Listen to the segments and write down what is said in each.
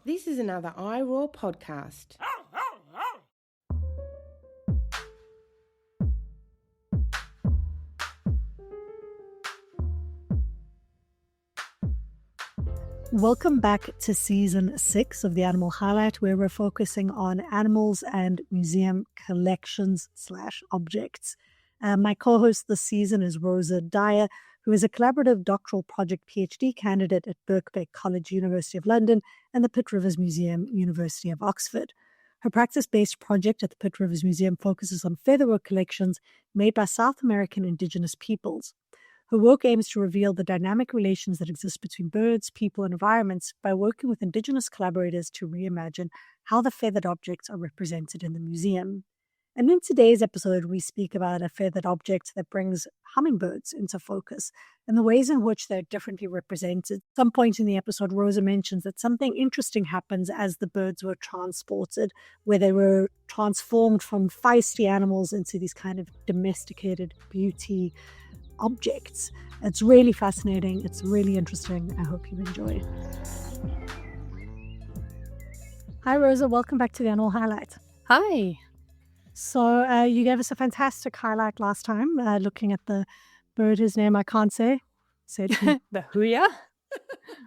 This is another iROAR podcast. Welcome back to Season 6 of the Animal Highlight, where we're focusing on animals and museum collections/objects. My co-host this season is Rosa Dyer, who is a collaborative doctoral project PhD candidate at Birkbeck College, University of London, and the Pitt Rivers Museum, University of Oxford. Her practice-based project at the Pitt Rivers Museum focuses on featherwork collections made by South American indigenous peoples. Her work aims to reveal the dynamic relations that exist between birds, people, and environments by working with indigenous collaborators to reimagine how the feathered objects are represented in the museum. And in today's episode, we speak about a feathered object that brings hummingbirds into focus and the ways in which they're differently represented. At some point in the episode, Rosa mentions that something interesting happens as the birds were transported, where they were transformed from feisty animals into these kind of domesticated beauty objects. It's really fascinating. It's really interesting. I hope you enjoy. Hi, Rosa. Welcome back to the Animal Highlight. Hi. So you gave us a fantastic highlight last time, looking at the bird whose name I can't say. The huya,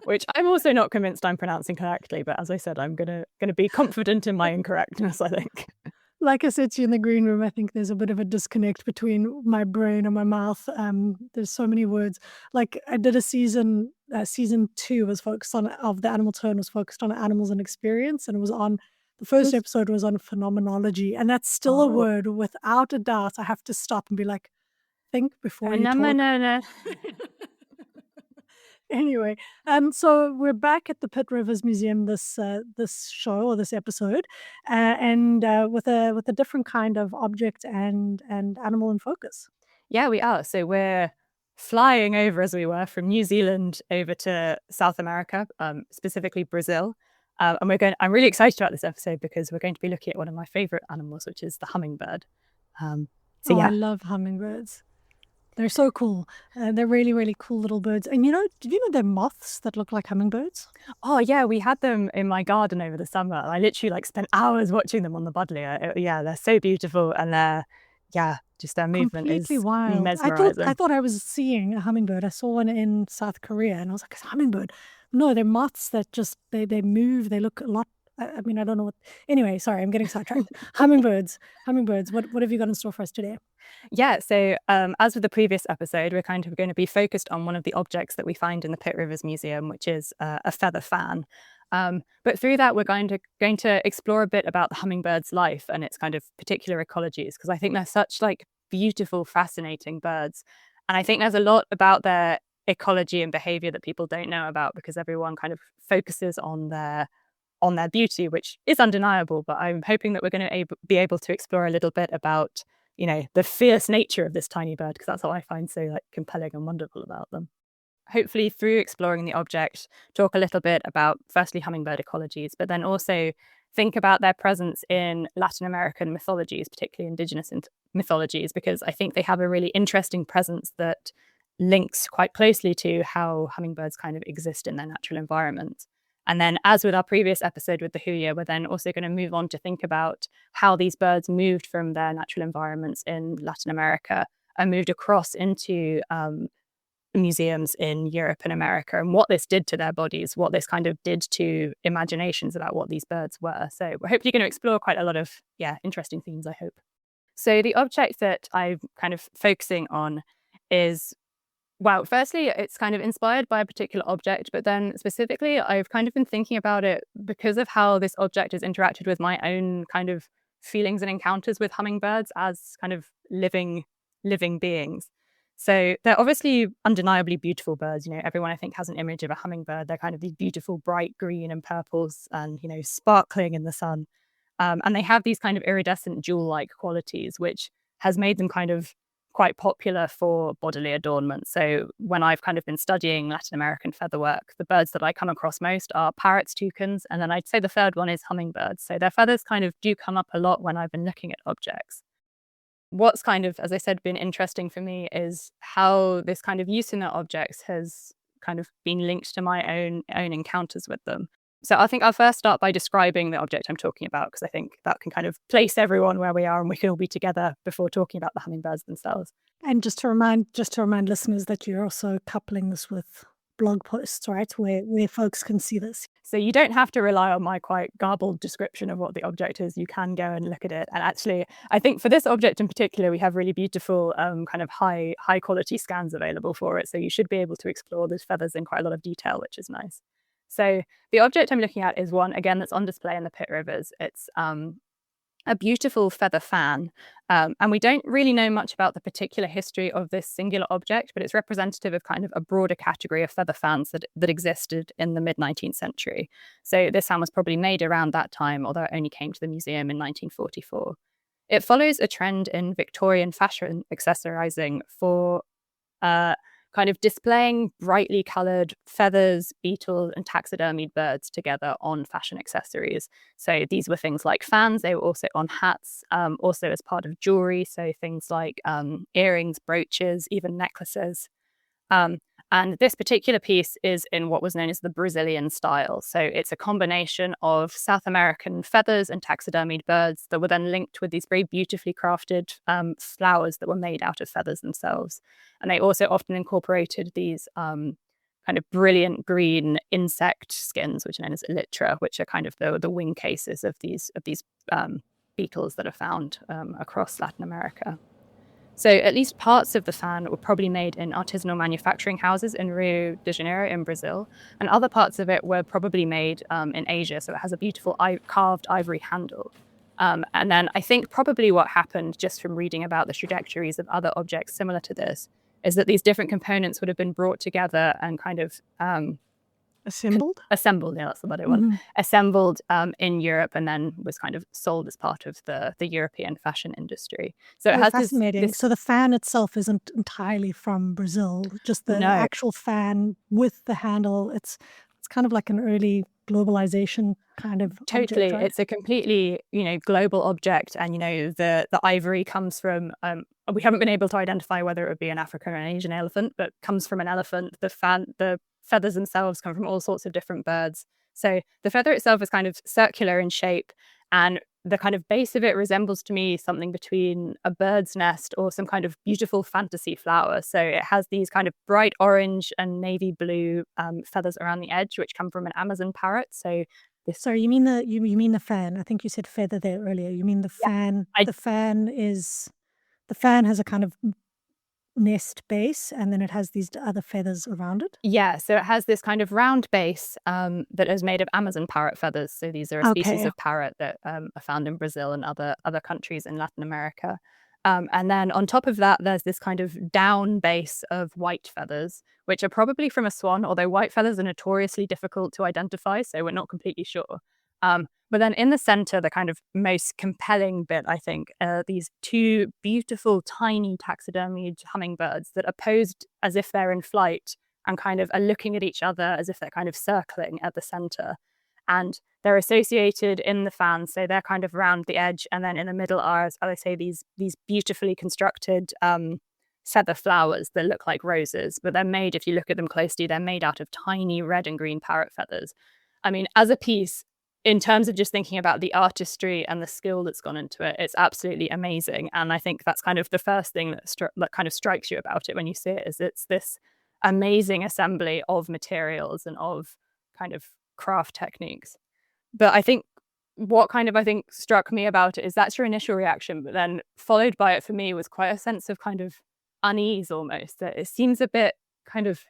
which I'm also not convinced I'm pronouncing correctly. But as I said, I'm gonna be confident in my incorrectness, I think. Like I said to you in the green room, I think there's a bit of a disconnect between my brain and my mouth. There's so many words. Like I did a season 2 was focused on, of the Animal Turn was focused on animals and experience, and it was on, the first episode was on phenomenology, and that's still a word, without a doubt. I have to stop and be like, think before you talk. Anyway, so we're back at the Pitt Rivers Museum this show or this episode, and with a different kind of object and animal in focus. Yeah, we are. So we're flying over, as we were, from New Zealand over to South America, specifically Brazil. And I'm really excited about this episode because we're going to be looking at one of my favorite animals, which is the hummingbird. I love hummingbirds. They're so cool. They're really, really cool little birds. And did you know they're moths that look like hummingbirds? Oh, yeah, we had them in my garden over the summer. I literally spent hours watching them on the buddleia. They're so beautiful, and just their movement completely is wild. mesmerizing. I thought I was seeing a hummingbird. I saw one in South Korea, and I was like, it's a hummingbird. No, they're moths that just, they move. They look a lot, I mean, I don't know what. Anyway, sorry, I'm getting sidetracked. Hummingbirds. What have you got in store for us today? Yeah, so as with the previous episode, we're kind of going to be focused on one of the objects that we find in the Pitt Rivers Museum, which is a feather fan. But through that, we're going to explore a bit about the hummingbird's life and its kind of particular ecologies, because I think they're such beautiful, fascinating birds. And I think there's a lot about their ecology and behavior that people don't know about, because everyone kind of focuses on their beauty, which is undeniable. But I'm hoping that we're going to be able to explore a little bit about the fierce nature of this tiny bird, because that's what I find so compelling and wonderful about them. Hopefully, through exploring the object, talk a little bit about firstly hummingbird ecologies, but then also think about their presence in Latin American mythologies, particularly indigenous mythologies, because I think they have a really interesting presence that links quite closely to how hummingbirds kind of exist in their natural environment. And then, as with our previous episode with the huya, we're then also going to move on to think about how these birds moved from their natural environments in Latin America and moved across into museums in Europe and America, and what this did to their bodies, what this kind of did to imaginations about what these birds were. So we're hopefully going to explore quite a lot of, interesting themes, I hope. So the object that I'm kind of focusing on is, well, firstly, it's kind of inspired by a particular object, but then specifically, I've kind of been thinking about it because of how this object has interacted with my own kind of feelings and encounters with hummingbirds as kind of living beings. So they're obviously undeniably beautiful birds. Everyone I think has an image of a hummingbird. They're kind of these beautiful, bright green and purples and, sparkling in the sun. And they have these kind of iridescent jewel-like qualities, which has made them kind of quite popular for bodily adornment. So when I've kind of been studying Latin American featherwork, the birds that I come across most are parrots, toucans, and then I'd say the third one is hummingbirds. So their feathers kind of do come up a lot when I've been looking at objects. What's kind of, as I said, been interesting for me is how this kind of use in their objects has kind of been linked to my own encounters with them. So I think I'll first start by describing the object I'm talking about, because I think that can kind of place everyone where we are and we can all be together before talking about the hummingbirds themselves. And just to remind listeners that you're also coupling this with blog posts, right, where folks can see this. So you don't have to rely on my quite garbled description of what the object is. You can go and look at it. And actually, I think for this object in particular, we have really beautiful kind of high quality scans available for it. So you should be able to explore those feathers in quite a lot of detail, which is nice. So the object I'm looking at is one, again, that's on display in the Pitt Rivers. It's a beautiful feather fan. And we don't really know much about the particular history of this singular object, but it's representative of kind of a broader category of feather fans that existed in the mid-19th century. So this fan was probably made around that time, although it only came to the museum in 1944. It follows a trend in Victorian fashion accessorizing for kind of displaying brightly coloured feathers, beetles, and taxidermied birds together on fashion accessories. So these were things like fans. They were also on hats, also as part of jewelry. So things like earrings, brooches, even necklaces. And this particular piece is in what was known as the Brazilian style. So it's a combination of South American feathers and taxidermied birds that were then linked with these very beautifully crafted flowers that were made out of feathers themselves. And they also often incorporated these kind of brilliant green insect skins, which are known as elytra, which are kind of the wing cases of these beetles that are found across Latin America. So at least parts of the fan were probably made in artisanal manufacturing houses in Rio de Janeiro in Brazil, and other parts of it were probably made in Asia. So it has a beautiful carved ivory handle. And then I think probably what happened, just from reading about the trajectories of other objects similar to this, is that these different components would have been brought together and kind of assembled, yeah, that's the word I want. Assembled in Europe, and then was kind of sold as part of the European fashion industry. So it has fascinating. So the fan itself isn't entirely from Brazil, just the actual fan with the handle. It's kind of like an early globalization kind of totally object, right? It's a completely global object, and the ivory comes from we haven't been able to identify whether it would be an African or an Asian elephant, but comes from an elephant. The feathers themselves come from all sorts of different birds. So the feather itself is kind of circular in shape, and the kind of base of it resembles to me something between a bird's nest or some kind of beautiful fantasy flower. So it has these kind of bright orange and navy blue feathers around the edge, which come from an Amazon parrot. So sorry, you mean the fan? I think you said feather there earlier. You mean the fan? Yeah, the fan has a kind of nest base, and then it has these other feathers around it. Yeah, so it has this kind of round base that is made of Amazon parrot feathers. So these are a species of parrot that are found in Brazil and other countries in Latin America. And then on top of that, there's this kind of down base of white feathers, which are probably from a swan, although white feathers are notoriously difficult to identify, so we're not completely sure. But then in the center, the kind of most compelling bit, I think, are these two beautiful, tiny taxidermied hummingbirds that are posed as if they're in flight and kind of are looking at each other as if they're kind of circling at the center. And they're associated in the fan, so they're kind of round the edge, and then in the middle are, as I say, these beautifully constructed feather flowers that look like roses, but they're made, if you look at them closely, they're made out of tiny red and green parrot feathers. I mean, as a piece, in terms of just thinking about the artistry and the skill that's gone into it, it's absolutely amazing. And I think that's kind of the first thing that kind of strikes you about it when you see it, is it's this amazing assembly of materials and of kind of craft techniques. But I think what kind of, I think, struck me about it is that's your initial reaction, but then followed by it for me was quite a sense of kind of unease almost, that it seems a bit kind of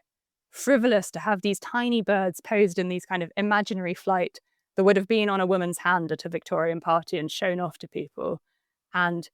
frivolous to have these tiny birds posed in these kind of imaginary flight that would have been on a woman's hand at a Victorian party and shown off to people. And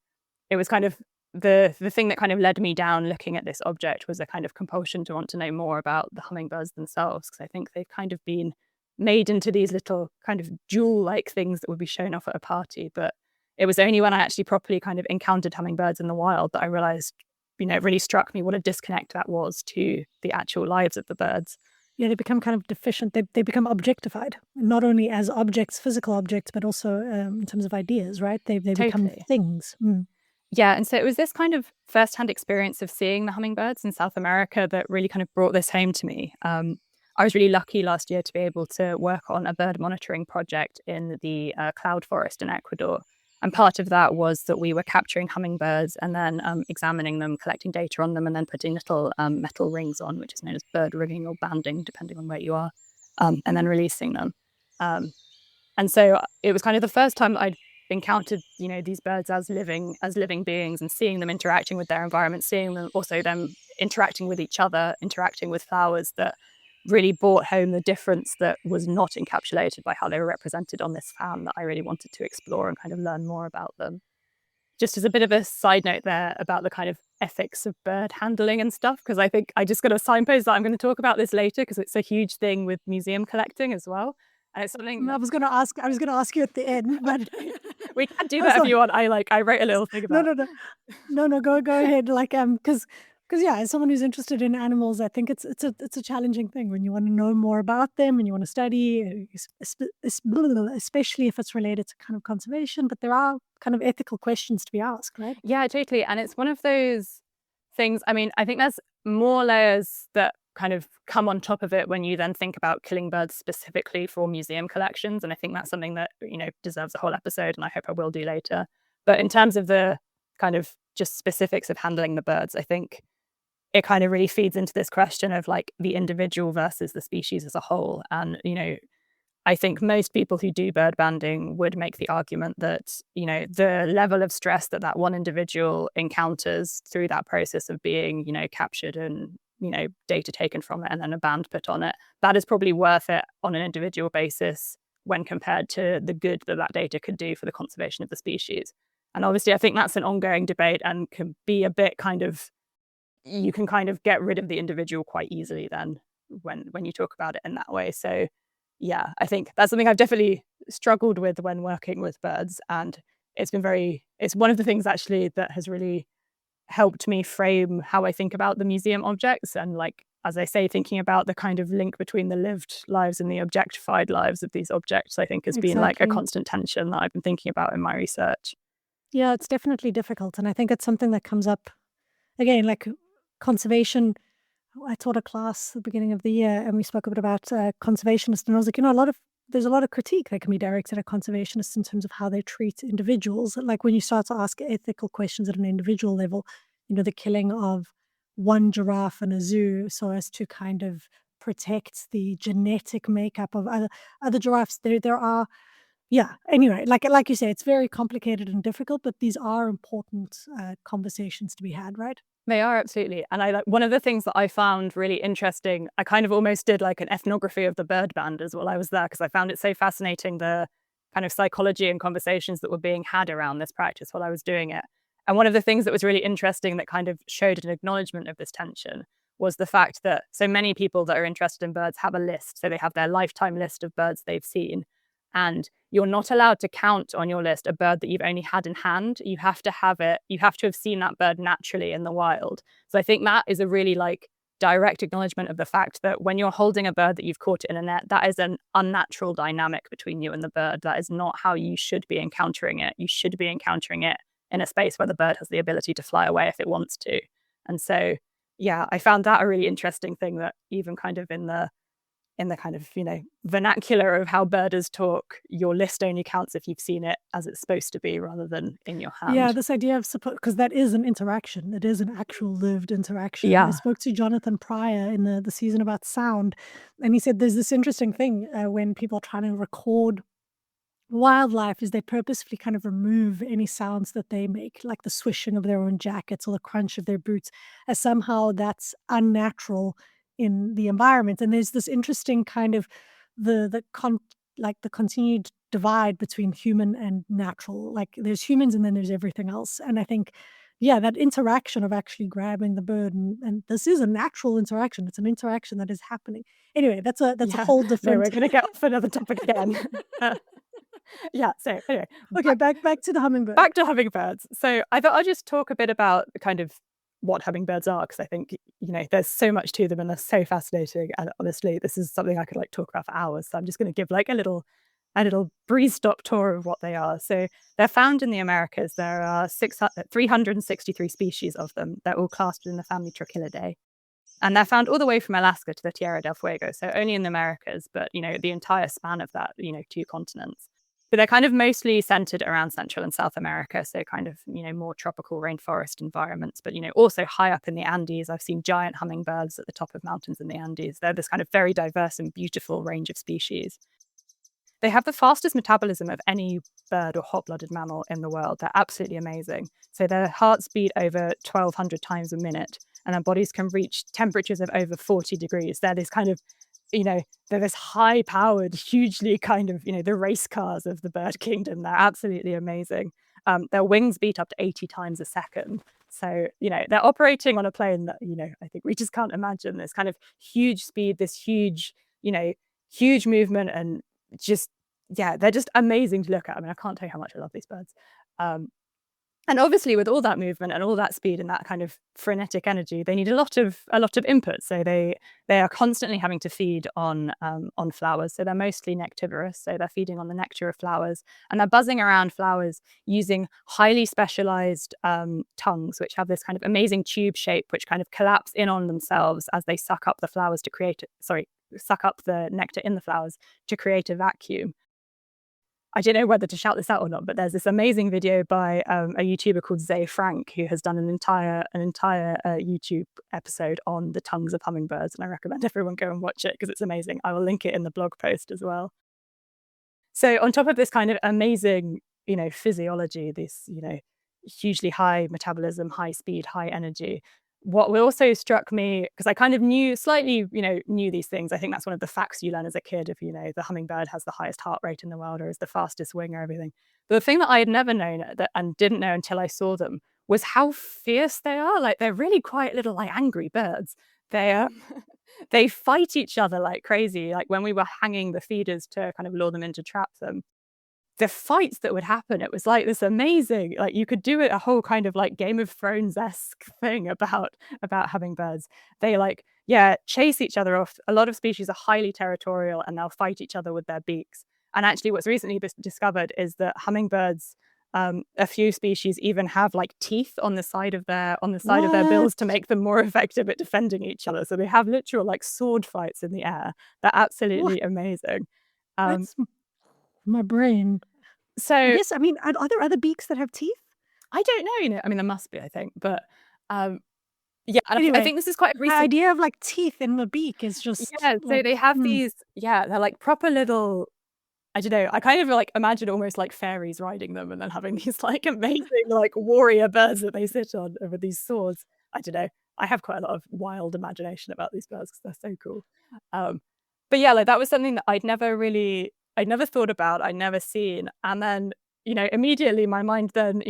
it was kind of the thing that kind of led me down looking at this object was a kind of compulsion to want to know more about the hummingbirds themselves, because I think they've kind of been made into these little kind of jewel-like things that would be shown off at a party. But it was only when I actually properly kind of encountered hummingbirds in the wild that I realized, it really struck me what a disconnect that was to the actual lives of the birds. Yeah, they become kind of deficient. They become objectified, not only as objects, physical objects, but also in terms of ideas, right? They become things. Yeah, and so it was this kind of first-hand experience of seeing the hummingbirds in South America that really kind of brought this home to me. I was really lucky last year to be able to work on a bird monitoring project in the cloud forest in Ecuador. And part of that was that we were capturing hummingbirds and then examining them, collecting data on them, and then putting little metal rings on, which is known as bird rigging or banding, depending on where you are, and then releasing them. And so it was kind of the first time I'd encountered, these birds as living beings, and seeing them interacting with their environment, seeing them interacting with each other, interacting with flowers, that really brought home the difference that was not encapsulated by how they were represented on this fan, that I really wanted to explore and kind of learn more about them. Just as a bit of a side note there about the kind of ethics of bird handling and stuff, because I think I just got to signpost that I'm going to talk about this later, because it's a huge thing with museum collecting as well. And it's something I was going to ask you at the end, but we can do that if you want. I wrote a little thing about No, go ahead. Because yeah, as someone who's interested in animals, I think it's a challenging thing when you want to know more about them and you want to study, especially if it's related to kind of conservation. But there are kind of ethical questions to be asked, right? Yeah, totally. And it's one of those things. I mean, I think there's more layers that kind of come on top of it when you then think about killing birds specifically for museum collections. And I think that's something that, deserves a whole episode, and I hope I will do later. But in terms of the kind of just specifics of handling the birds, I think it kind of really feeds into this question of like the individual versus the species as a whole. And, I think most people who do bird banding would make the argument that, the level of stress that one individual encounters through that process of being, captured and, data taken from it and then a band put on it, that is probably worth it on an individual basis when compared to the good that data could do for the conservation of the species. And obviously, I think that's an ongoing debate and can be a bit you can kind of get rid of the individual quite easily then when you talk about it in that way. So yeah, I think that's something I've definitely struggled with when working with birds. And it's one of the things actually that has really helped me frame how I think about the museum objects. And like, as I say, thinking about the kind of link between the lived lives and the objectified lives of these objects, I think has been like a constant tension that I've been thinking about in my research. Yeah, it's definitely difficult. And I think it's something that comes up again, like conservation. I taught a class at the beginning of the year and we spoke a bit about conservationists, and I was like, there's a lot of critique that can be directed at conservationists in terms of how they treat individuals. Like when you start to ask ethical questions at an individual level, the killing of one giraffe in a zoo so as to kind of protect the genetic makeup of other giraffes. There are, yeah. Anyway, like you say, it's very complicated and difficult, but these are important conversations to be had, right? They are, absolutely. And one of the things that I found really interesting, I kind of almost did like an ethnography of the bird banders while I was there, because I found it so fascinating, the kind of psychology and conversations that were being had around this practice while I was doing it. And one of the things that was really interesting that kind of showed an acknowledgement of this tension was the fact that so many people that are interested in birds have a list. So they have their lifetime list of birds they've seen. And you're not allowed to count on your list a bird that you've only had in hand. You have to have seen that bird naturally in the wild. So I think that is a really direct acknowledgement of the fact that when you're holding a bird that you've caught in a net, that is an unnatural dynamic between you and the bird. That is not how you should be encountering it. You should be encountering it in a space where the bird has the ability to fly away if it wants to. And so, yeah, I found that a really interesting thing, that even kind of in the kind of, vernacular of how birders talk, your list only counts if you've seen it as it's supposed to be rather than in your hand. Yeah, this idea of support, because that is an interaction. It is an actual lived interaction. Yeah. I spoke to Jonathan Pryor in the season about sound, and he said there's this interesting thing when people are trying to record wildlife is they purposefully kind of remove any sounds that they make, like the swishing of their own jackets or the crunch of their boots, as somehow that's unnatural in the environment. And there's this interesting kind of the continued divide between human and natural. Like there's humans and then there's everything else. And I think, yeah, that interaction of actually grabbing the bird and this is a natural interaction. It's an interaction that is happening. Anyway, that's a whole different. No, we're going to get off another topic again. Yeah. So anyway, okay, back to the hummingbird. Back to hummingbirds. So I thought I'd just talk a bit about kind of what hummingbirds are, because I think there's so much to them and they're so fascinating. And honestly, this is something I could talk about for hours. So I'm just going to give a little breeze stop tour of what they are. So they're found in the Americas. There are 363 species of them. They're all classed in the family Trochilidae. And they're found all the way from Alaska to the Tierra del Fuego, so only in the Americas, but, the entire span of that, 2 continents. But they're kind of mostly centered around Central and South America, so kind of, more tropical rainforest environments, but, also high up in the Andes. I've seen giant hummingbirds at the top of mountains in the Andes. They're this kind of very diverse and beautiful range of species. They have the fastest metabolism of any bird or hot-blooded mammal in the world. They're absolutely amazing. So their hearts beat over 1,200 times a minute, and their bodies can reach temperatures of over 40 degrees. They're this kind of, they're this high-powered, hugely kind of, the race cars of the bird kingdom. They're absolutely amazing. Their wings beat up to 80 times a second. So, they're operating on a plane that, I think we just can't imagine. This kind of huge speed, this huge, huge movement, and just, they're just amazing to look at. I mean, I can't tell you how much I love these birds. And obviously, with all that movement and all that speed and that kind of frenetic energy, they need a lot of input. So they are constantly having to feed on flowers. So they're mostly nectivorous. So they're feeding on the nectar of flowers, and they're buzzing around flowers using highly specialized tongues, which have this kind of amazing tube shape, which kind of collapse in on themselves as they suck up the nectar in the flowers to create a vacuum. I don't know whether to shout this out or not, but there's this amazing video by a YouTuber called Zay Frank, who has done an entire YouTube episode on the tongues of hummingbirds, and I recommend everyone go and watch it because it's amazing. I will link it in the blog post as well. So on top of this kind of amazing, physiology, this, hugely high metabolism, high speed, high energy, what also struck me, because I kind of knew these things. I think that's one of the facts you learn as a kid. If the hummingbird has the highest heart rate in the world or is the fastest wing or everything. But the thing that I had never known and didn't know until I saw them was how fierce they are. Like, they're really quite little, like, angry birds. They fight each other like crazy. Like, when we were hanging the feeders to kind of lure them in to trap them, the fights that would happen, it was like this amazing, like, you could do it a whole kind of like Game of Thrones-esque thing about hummingbirds. They chase each other off. A lot of species are highly territorial, and they'll fight each other with their beaks. And actually, what's recently discovered is that hummingbirds, a few species even have like teeth on the side of their bills to make them more effective at defending each other. So they have literal like sword fights in the air. They're absolutely amazing. That's my brain. So yes, I mean, are there other beaks that have teeth? I don't know. I mean, there must be, I think, but Anyway, I think this is quite recent. The idea of like teeth in the beak is just so they have these. They're like proper little. I don't know. I kind of like imagine almost like fairies riding them, and then having these like amazing like warrior birds that they sit on with these swords. I don't know. I have quite a lot of wild imagination about these birds because they're so cool. But like, that was something that I'd never thought about, I'd never seen. And then, immediately my mind then,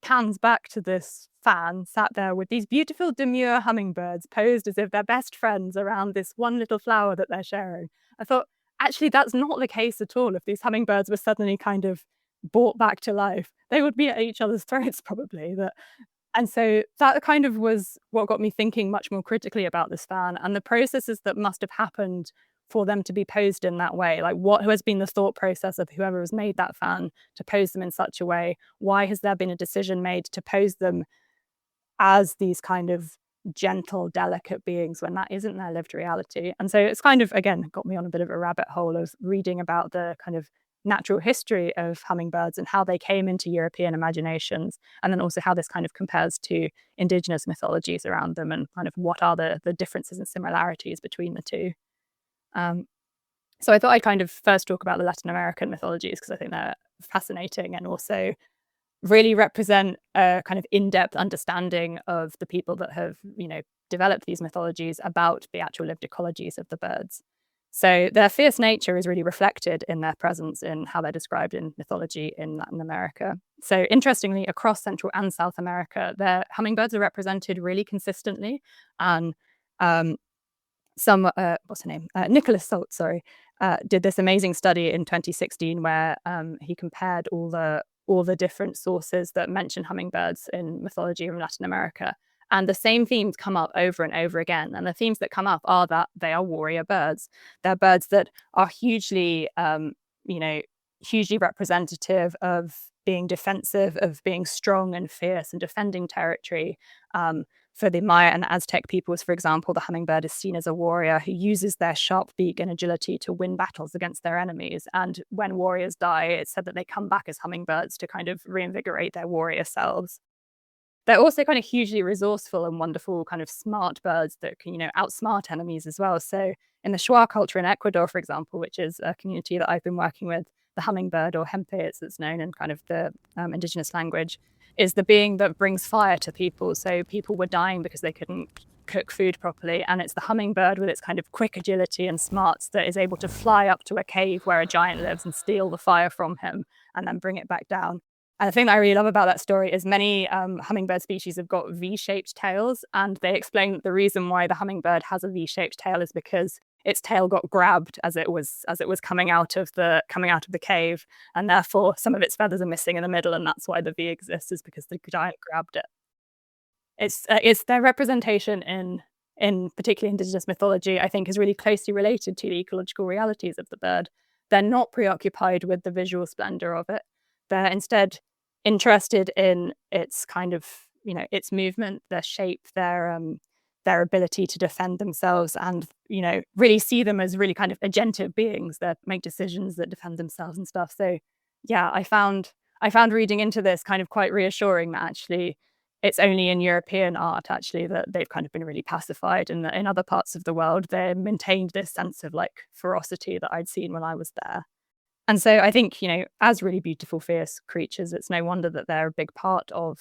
pans back to this fan sat there with these beautiful demure hummingbirds posed as if they're best friends around this one little flower that they're sharing. I thought, actually, that's not the case at all. If these hummingbirds were suddenly kind of brought back to life, they would be at each other's throats probably. And so that kind of was what got me thinking much more critically about this fan and the processes that must have happened for them to be posed in that way. Like, what has been the thought process of whoever has made that fan to pose them in such a way? Why has there been a decision made to pose them as these kind of gentle, delicate beings when that isn't their lived reality? And so it's kind of, again, got me on a bit of a rabbit hole of reading about the kind of natural history of hummingbirds and how they came into European imaginations, and then also how this kind of compares to indigenous mythologies around them, and kind of what are the differences and similarities between the two. So I thought I'd kind of first talk about the Latin American mythologies because I think they're fascinating and also really represent a kind of in-depth understanding of the people that have, developed these mythologies about the actual lived ecologies of the birds. So their fierce nature is really reflected in their presence in how they're described in mythology in Latin America. So interestingly, across Central and South America, their hummingbirds are represented really consistently. And what's her name? Nicholas Salt, did this amazing study in 2016 where he compared all the different sources that mention hummingbirds in mythology in Latin America. And the same themes come up over and over again. And the themes that come up are that they are warrior birds. They're birds that are hugely representative of being defensive, of being strong and fierce and defending territory. For the Maya and Aztec peoples, for example, the hummingbird is seen as a warrior who uses their sharp beak and agility to win battles against their enemies. And when warriors die, it's said that they come back as hummingbirds to kind of reinvigorate their warrior selves. They're also kind of hugely resourceful and wonderful kind of smart birds that can, outsmart enemies as well. So in the Shuar culture in Ecuador, for example, which is a community that I've been working with, the hummingbird, or hempe as it's known in kind of the indigenous language, is the being that brings fire to people. So people were dying because they couldn't cook food properly. And it's the hummingbird with its kind of quick agility and smarts that is able to fly up to a cave where a giant lives and steal the fire from him and then bring it back down. And the thing that I really love about that story is many hummingbird species have got V-shaped tails, and they explain that the reason why the hummingbird has a V-shaped tail is because its tail got grabbed as it was coming out of the cave, and therefore some of its feathers are missing in the middle, and that's why the V exists, is because the giant grabbed it. It's their representation in particularly indigenous mythology, I think, is really closely related to the ecological realities of the bird. They're not preoccupied with the visual splendor of it. They're instead interested in its kind of, its movement, their shape, their ability to defend themselves, and, really see them as really kind of agentive beings that make decisions, that defend themselves and stuff. So yeah, I found reading into this kind of quite reassuring that actually it's only in European art actually that they've kind of been really pacified, and that in other parts of the world they maintained this sense of like ferocity that I'd seen when I was there. And so I think, as really beautiful, fierce creatures, it's no wonder that they're a big part of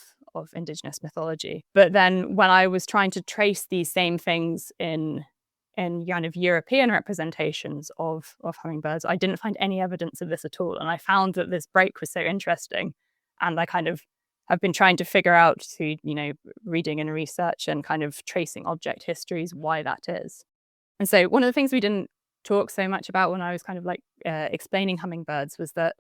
indigenous mythology. But then when I was trying to trace these same things in kind of European representations of hummingbirds, I didn't find any evidence of this at all. And I found that this break was so interesting. And I kind of have been trying to figure out through, reading and research and kind of tracing object histories why that is. And so one of the things we didn't talk so much about when I was kind of like explaining hummingbirds was that,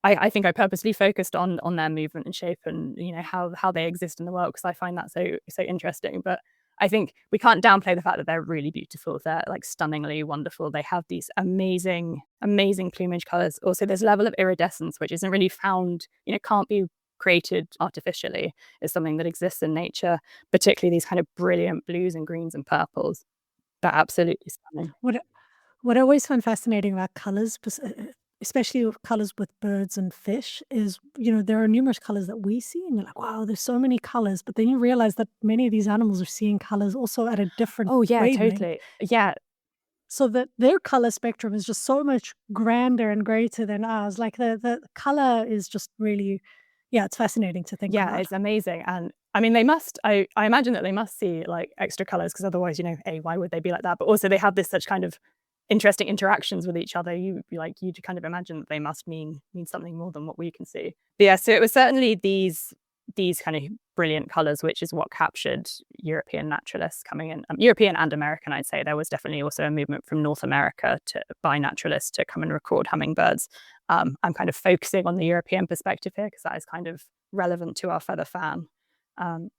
I think I purposely focused on their movement and shape and, how they exist in the world, because I find that so interesting. But I think we can't downplay the fact that they're really beautiful. They're like stunningly wonderful. They have these amazing plumage colors. Also, there's a level of iridescence, which isn't really found, can't be created artificially. It's something that exists in nature, particularly these kind of brilliant blues and greens and purples. They're absolutely stunning. What I always find fascinating about colors, especially colors with birds and fish, is, there are numerous colors that we see, and you're like, wow, there's so many colors. But then you realize that many of these animals are seeing colors also at a different wavelength. Totally. Yeah. So that their color spectrum is just so much grander and greater than ours. Like the color is just really, it's fascinating to think about. Yeah, it's amazing. And I mean, I imagine that they must see like extra colors, because otherwise, why would they be like that? But also they have this such kind of interesting interactions with each other. You kind of imagine that they must mean something more than what we can see. But yeah, so it was certainly these kind of brilliant colors, which is what captured European naturalists coming in. European and American, I'd say. There was definitely also a movement from North America by naturalists to come and record hummingbirds. I'm kind of focusing on the European perspective here because that is kind of relevant to our feather fan. And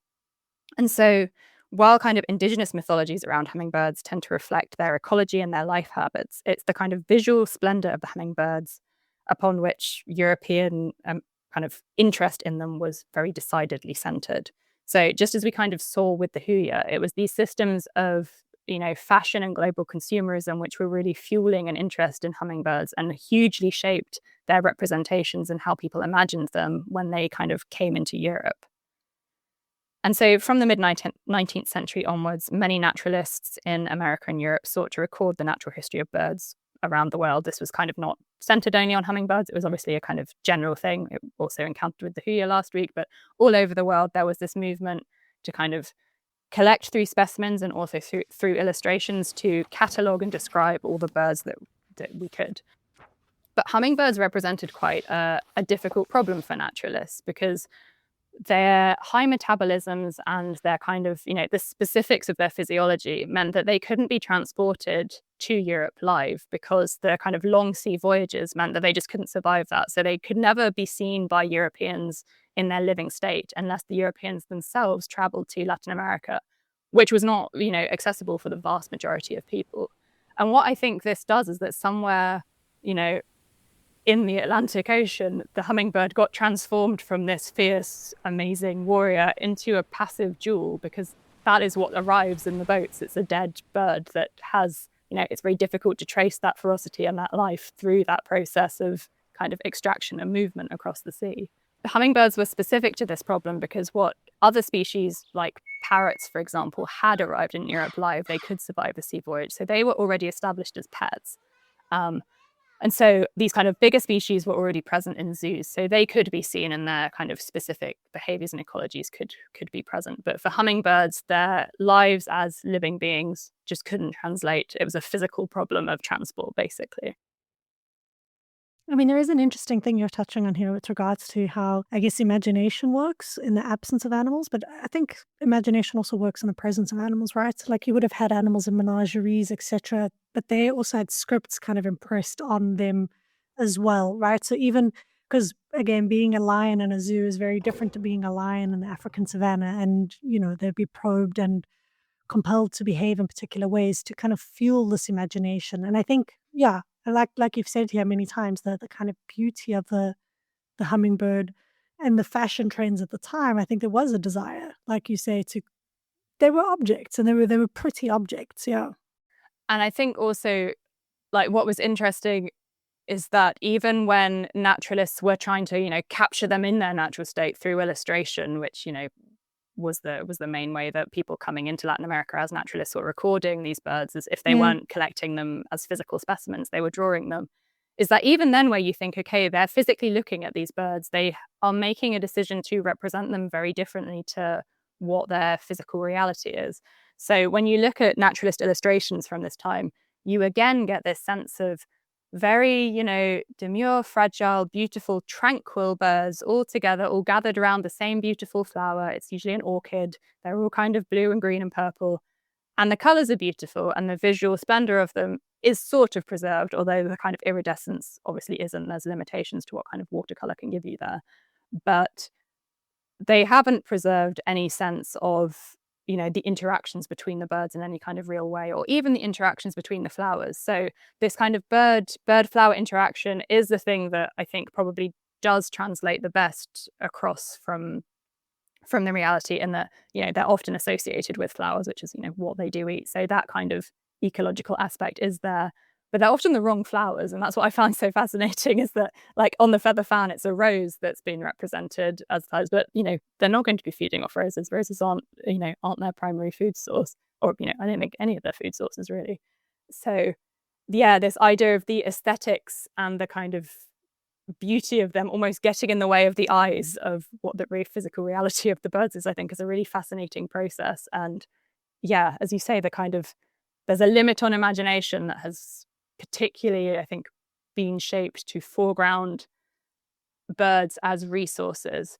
so while kind of indigenous mythologies around hummingbirds tend to reflect their ecology and their life habits, it's the kind of visual splendor of the hummingbirds upon which European kind of interest in them was very decidedly centered. So just as we kind of saw with the huia, it was these systems of, fashion and global consumerism which were really fueling an interest in hummingbirds and hugely shaped their representations and how people imagined them when they kind of came into Europe. And so from the mid-19th century onwards, many naturalists in America and Europe sought to record the natural history of birds around the world. This was kind of not centered only on hummingbirds. It was obviously a kind of general thing. It also encountered with the huia last week, but all over the world, there was this movement to kind of collect through specimens and also through illustrations to catalogue and describe all the birds that we could. But hummingbirds represented quite a difficult problem for naturalists, because their high metabolisms and their kind of, the specifics of their physiology meant that they couldn't be transported to Europe live, because the kind of long sea voyages meant that they just couldn't survive that. So they could never be seen by Europeans in their living state unless the Europeans themselves traveled to Latin America, which was not, accessible for the vast majority of people. And what I think this does is that somewhere, in the Atlantic Ocean, the hummingbird got transformed from this fierce, amazing warrior into a passive jewel, because that is what arrives in the boats. It's a dead bird that has, it's very difficult to trace that ferocity and that life through that process of kind of extraction and movement across the sea. The hummingbirds were specific to this problem because what other species like parrots, for example, had arrived in Europe live, they could survive the sea voyage. So they were already established as pets. And so these kind of bigger species were already present in zoos. So they could be seen and their kind of specific behaviors and ecologies could be present. But for hummingbirds, their lives as living beings just couldn't translate. It was a physical problem of transport, basically. I mean, there is an interesting thing you're touching on here with regards to how, I guess, imagination works in the absence of animals, but I think imagination also works in the presence of animals, right? Like you would have had animals in menageries, etc., but they also had scripts kind of impressed on them as well, right? So even because, again, being a lion in a zoo is very different to being a lion in the African savannah, and, they'd be probed and compelled to behave in particular ways to kind of fuel this imagination. And I think, yeah, like you've said here many times, the kind of beauty of the hummingbird and the fashion trends at the time, I think there was a desire, like you say, they were objects, and they were pretty objects, yeah. And I think also, like, what was interesting is that even when naturalists were trying to, capture them in their natural state through illustration, which, was the main way that people coming into Latin America as naturalists were recording these birds, as if they weren't collecting them as physical specimens, they were drawing them, is that even then where you think, okay, they're physically looking at these birds, they are making a decision to represent them very differently to what their physical reality is. So when you look at naturalist illustrations from this time, you again get this sense of very, demure, fragile, beautiful, tranquil birds all together, all gathered around the same beautiful flower. It's usually an orchid. They're all kind of blue and green and purple. And the colors are beautiful, and the visual splendor of them is sort of preserved, although the kind of iridescence obviously isn't. There's limitations to what kind of watercolor can give you there. But they haven't preserved any sense of the interactions between the birds in any kind of real way, or even the interactions between the flowers. So this kind of bird-flower interaction is the thing that I think probably does translate the best across from the reality, in that, they're often associated with flowers, which is, what they do eat. So that kind of ecological aspect is there. But they're often the wrong flowers. And that's what I find so fascinating, is that, like, on the feather fan, it's a rose that's been represented as flowers. But, they're not going to be feeding off roses. Roses aren't their primary food source. Or, I don't think any of their food sources, really. So, yeah, this idea of the aesthetics and the kind of beauty of them almost getting in the way of the eyes of what the very physical reality of the birds is, I think, is a really fascinating process. And, yeah, as you say, there's a limit on imagination that has particularly, I think, being shaped to foreground birds as resources,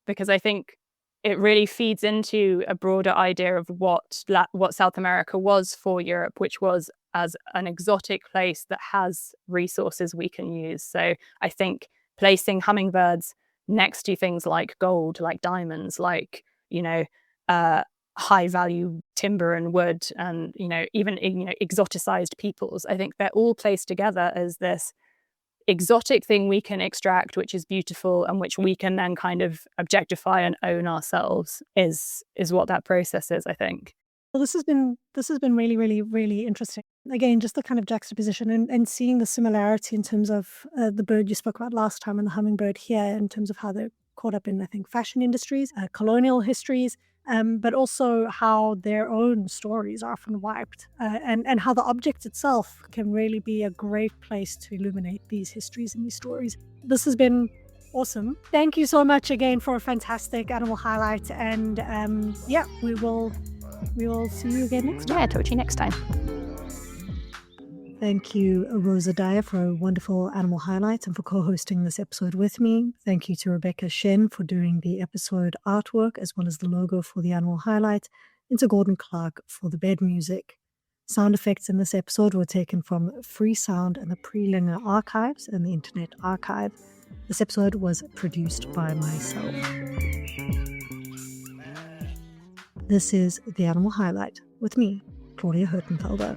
because I think it really feeds into a broader idea of what South America was for Europe, which was as an exotic place that has resources we can use. So I think placing hummingbirds next to things like gold, like diamonds, like, high value timber and wood, and even exoticized peoples, I think they're all placed together as this exotic thing we can extract, which is beautiful and which we can then kind of objectify and own ourselves, is what that process is, I think. Well, this has been really, really, really interesting. Again, just the kind of juxtaposition and seeing the similarity in terms of the bird you spoke about last time and the hummingbird here, in terms of how they're caught up in, I think, fashion industries, colonial histories, but also how their own stories are often wiped, and how the object itself can really be a great place to illuminate these histories and these stories. This has been awesome. Thank you so much again for a fantastic animal highlight, and we will see you again next time. Yeah, talk to you next time. Thank you, Rosa Dyer, for a wonderful animal highlight and for co-hosting this episode with me. Thank you to Rebecca Shen for doing the episode artwork as well as the logo for the animal highlight, and to Gordon Clarke for the bed music. Sound effects in this episode were taken from Freesound and the Prelinger Archives and the Internet Archive. This episode was produced by myself. This is the Animal Highlight with me, Claudia Hirtenfelder.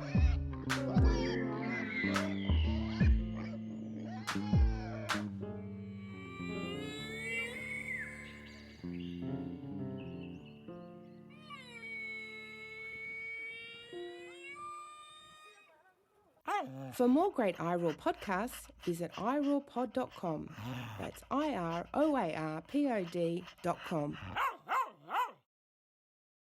For more great iROAR podcasts, visit iROARpod.com. That's iROARpod.com.